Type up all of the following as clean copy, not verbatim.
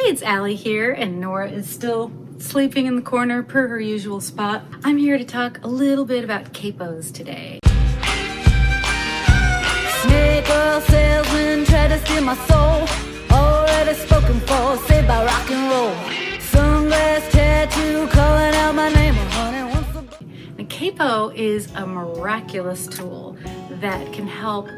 it's Allie here, and Nora is still sleeping in the corner per her usual spot. I'm here to talk a little bit about capos today. Snake oil salesman try to steal my soul. Already spoken for, saved by rock and roll. Sunglass tattoo calling out my name. A capo is a miraculous tool that can help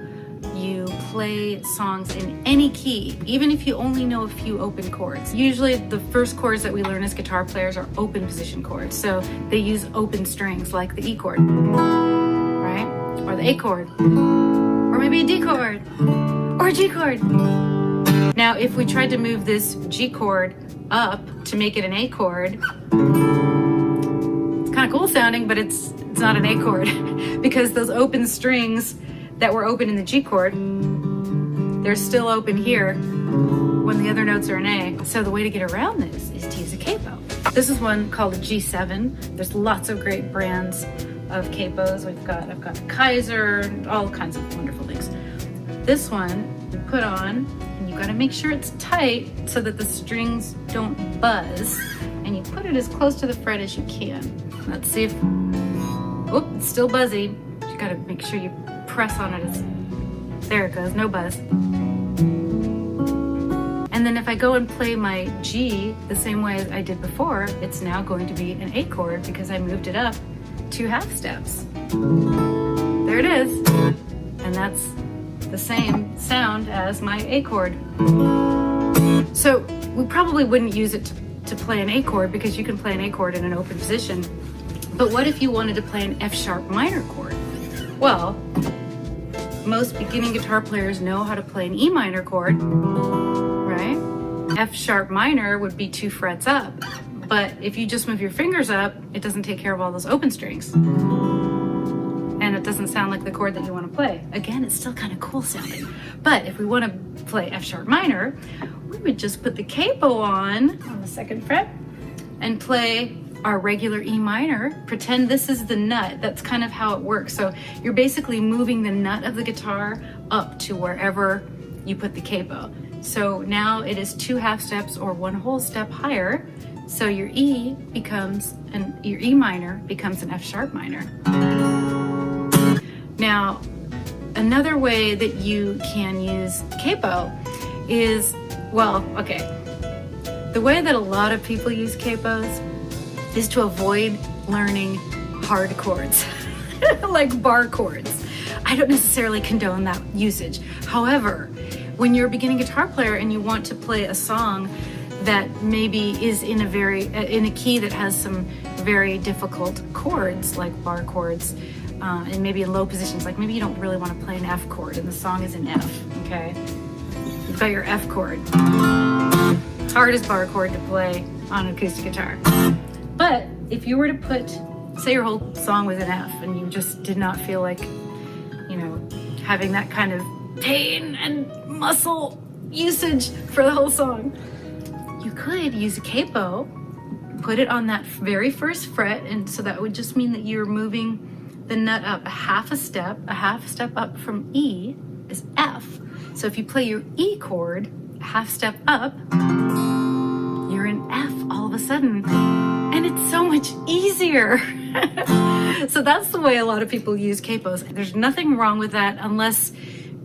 you play songs in any key, even if you only know a few open chords. Usually the first chords that we learn as guitar players are open position chords, so they use open strings like the E chord, right? Or the A chord, or maybe a D chord, or a G chord. Now, if we tried to move this G chord up to make it an A chord, it's kind of cool sounding, but it's not an A chord because those open strings that were open in the G chord, they're still open here when the other notes are an A. So the way to get around this is to use a capo. This is one called a G7. There's lots of great brands of capos. I've got Kaiser, all kinds of wonderful things. This one you put on, and you gotta make sure it's tight so that the strings don't buzz, and you put it as close to the fret as you can. Let's see if, oh, it's still buzzy. You gotta make sure you press on it. There it goes, no buzz. And then if I go and play my G the same way as I did before, it's now going to be an A chord because I moved it up 2 half steps. There it is. And that's the same sound as my A chord. So we probably wouldn't use it to play an A chord because you can play an A chord in an open position. But what if you wanted to play an F sharp minor chord? Well, most beginning guitar players know how to play an E minor chord, right? F sharp minor would be 2 frets up, but if you just move your fingers up, it doesn't take care of all those open strings. And it doesn't sound like the chord that you want to play. Again, it's still kind of cool sounding. But if we want to play F sharp minor, we would just put the capo on the 2nd fret and play our regular E minor. Pretend this is the nut. That's kind of how it works. So you're basically moving the nut of the guitar up to wherever you put the capo. So now it is 2 half steps or 1 whole step higher. So your E minor becomes an F sharp minor. Now, another way that you can use capo is, well, okay. The way that a lot of people use capos is to avoid learning hard chords, like bar chords. I don't necessarily condone that usage. However, when you're a beginning guitar player and you want to play a song that maybe is in a key that has some very difficult chords, like bar chords, and maybe in low positions, like maybe you don't really want to play an F chord and the song is in F, okay? You've got your F chord. Hardest bar chord to play on an acoustic guitar. But if you were to put, say your whole song was an F and you just did not feel like, having that kind of pain and muscle usage for the whole song, you could use a capo, put it on that very first fret, and so that would just mean that you're moving the nut up a half step up from E is F. So if you play your E chord, a half step up, you're in F all of a sudden. And it's so much easier. So that's the way a lot of people use capos. There's nothing wrong with that unless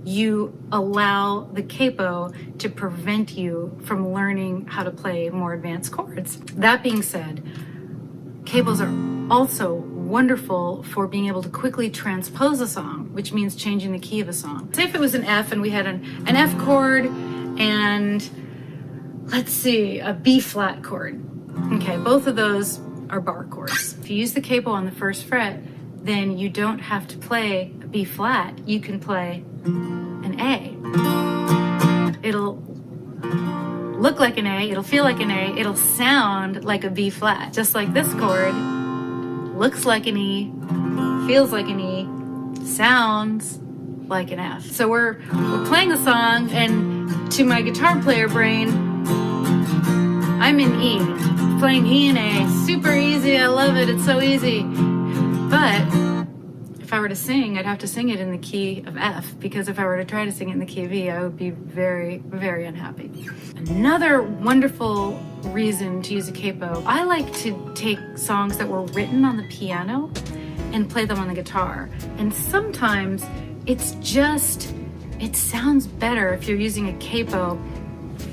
you allow the capo to prevent you from learning how to play more advanced chords. That being said, capos are also wonderful for being able to quickly transpose a song, which means changing the key of a song. Say if it was an F and we had an F chord and, let's see, a B flat chord. Okay, both of those are bar chords. If you use the capo on the first fret, then you don't have to play a B flat. You can play an A. It'll look like an A, it'll feel like an A, it'll sound like a B flat. Just like this chord looks like an E, feels like an E, sounds like an F. So we're playing the song, and to my guitar player brain, I'm in E, playing E and A, super easy, I love it, it's so easy. But if if I were to sing, I'd have to sing it in the key of F, because if I were to try to sing it in the key of E, I would be very, very unhappy. Another wonderful reason to use a capo, I like to take songs that were written on the piano and play them on the guitar. And sometimes it sounds better if you're using a capo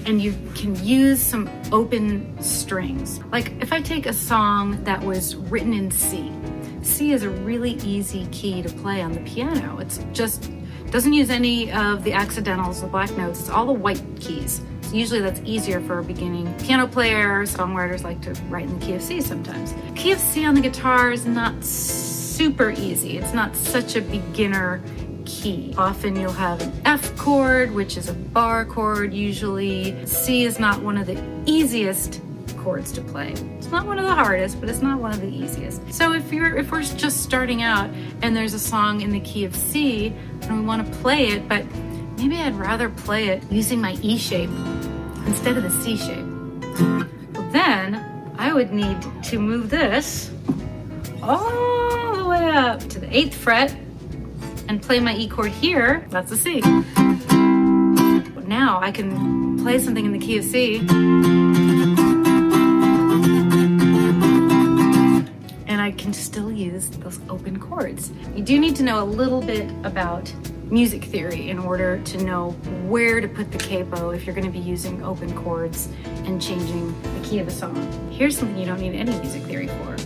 and you can use some open strings. Like if I take a song that was written in C, C is a really easy key to play on the piano. It's just, doesn't use any of the accidentals, the black notes, it's all the white keys. So usually that's easier for a beginning piano player. Songwriters like to write in the key of C sometimes. Key of C on the guitar is not super easy. It's not such a beginner key. Often you'll have an F chord, which is a bar chord usually. C is not one of the easiest chords to play. It's not one of the hardest, but it's not one of the easiest. So if we're just starting out and there's a song in the key of C and we want to play it, but maybe I'd rather play it using my E shape instead of the C shape. Well, then I would need to move this all the way up to the 8th fret and play my E chord here. That's a C. But now I can play something in the key of C and I can still use those open chords. You do need to know a little bit about music theory in order to know where to put the capo if you're going to be using open chords and changing the key of a song. Here's something you don't need any music theory for.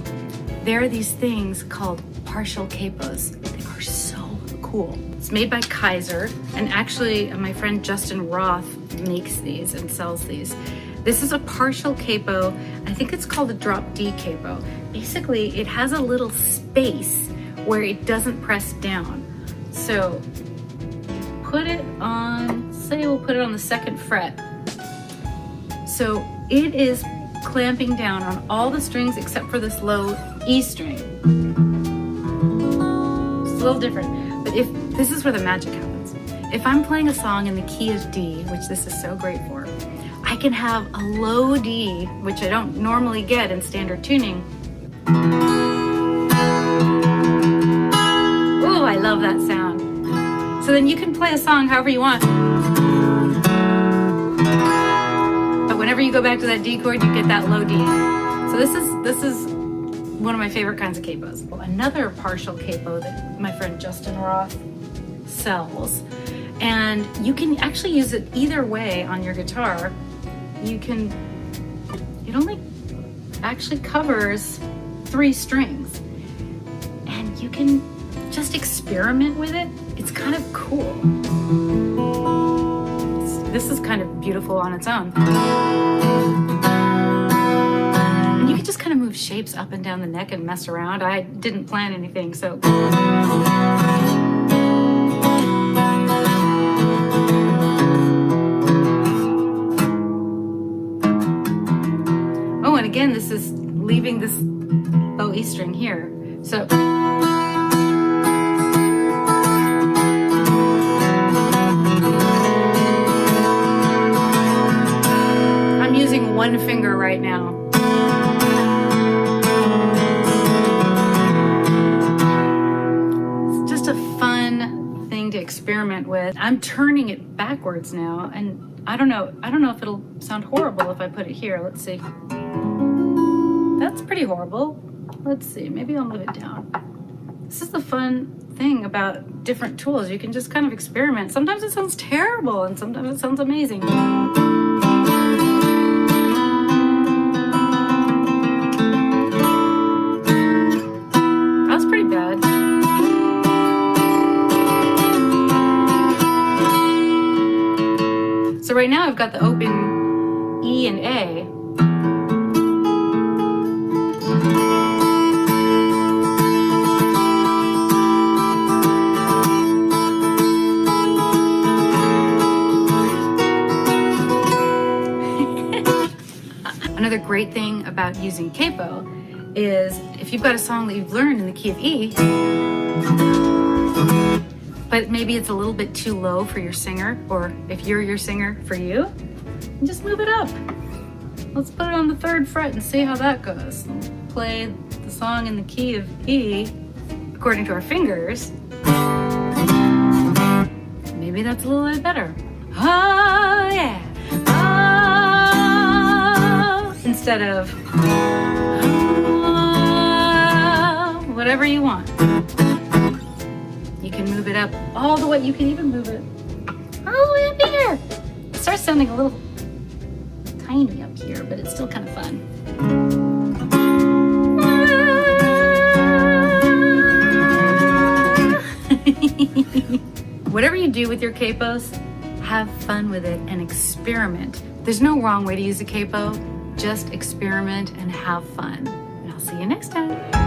There are these things called partial capos. They are so cool. It's made by Kaiser, and actually my friend Justin Roth makes these and sells these. This is a partial capo. I think it's called a drop D capo. Basically, it has a little space where it doesn't press down. So put it on, say we'll put it on the 2nd fret. So it is clamping down on all the strings except for this low E string. It's a little different, but if this is where the magic happens. If I'm playing a song in the key of D, which this is so great for, I can have a low D, which I don't normally get in standard tuning. Ooh, I love that sound. So then you can play a song however you want. But whenever you go back to that D chord, you get that low D. So this is one of my favorite kinds of capos. Well, another partial capo that my friend Justin Roth sells, and you can actually use it either way on your guitar. It only actually covers 3 strings, and you can just experiment with it. It's kind of cool. This is kind of beautiful on its own. And you can just kind of move shapes up and down the neck and mess around. I didn't plan anything, so. Oh, and again, this is leaving this low E string here. So. I'm using one finger right now. It's just a fun thing to experiment with. I'm turning it backwards now, and I don't know if it'll sound horrible if I put it here. Let's see. That's pretty horrible. Let's see, maybe I'll move it down. This is the fun thing about different tools. You can just kind of experiment. Sometimes it sounds terrible and sometimes it sounds amazing. That's pretty bad. So right now I've got the open E and A. Another great thing about using capo is if you've got a song that you've learned in the key of E, but maybe it's a little bit too low for your singer, or if you're your singer, for you, just move it up. Let's put it on the 3rd fret and see how that goes. Play the song in the key of E according to our fingers, maybe that's a little bit better. Oh, yeah. Oh, instead of oh, whatever you want. You can move it up all the way. You can even move it all the way up here. It starts sounding a little tiny up here, but it's still kind of fun. Whatever you do with your capos, have fun with it and experiment. There's no wrong way to use a capo. Just experiment and have fun. And I'll see you next time.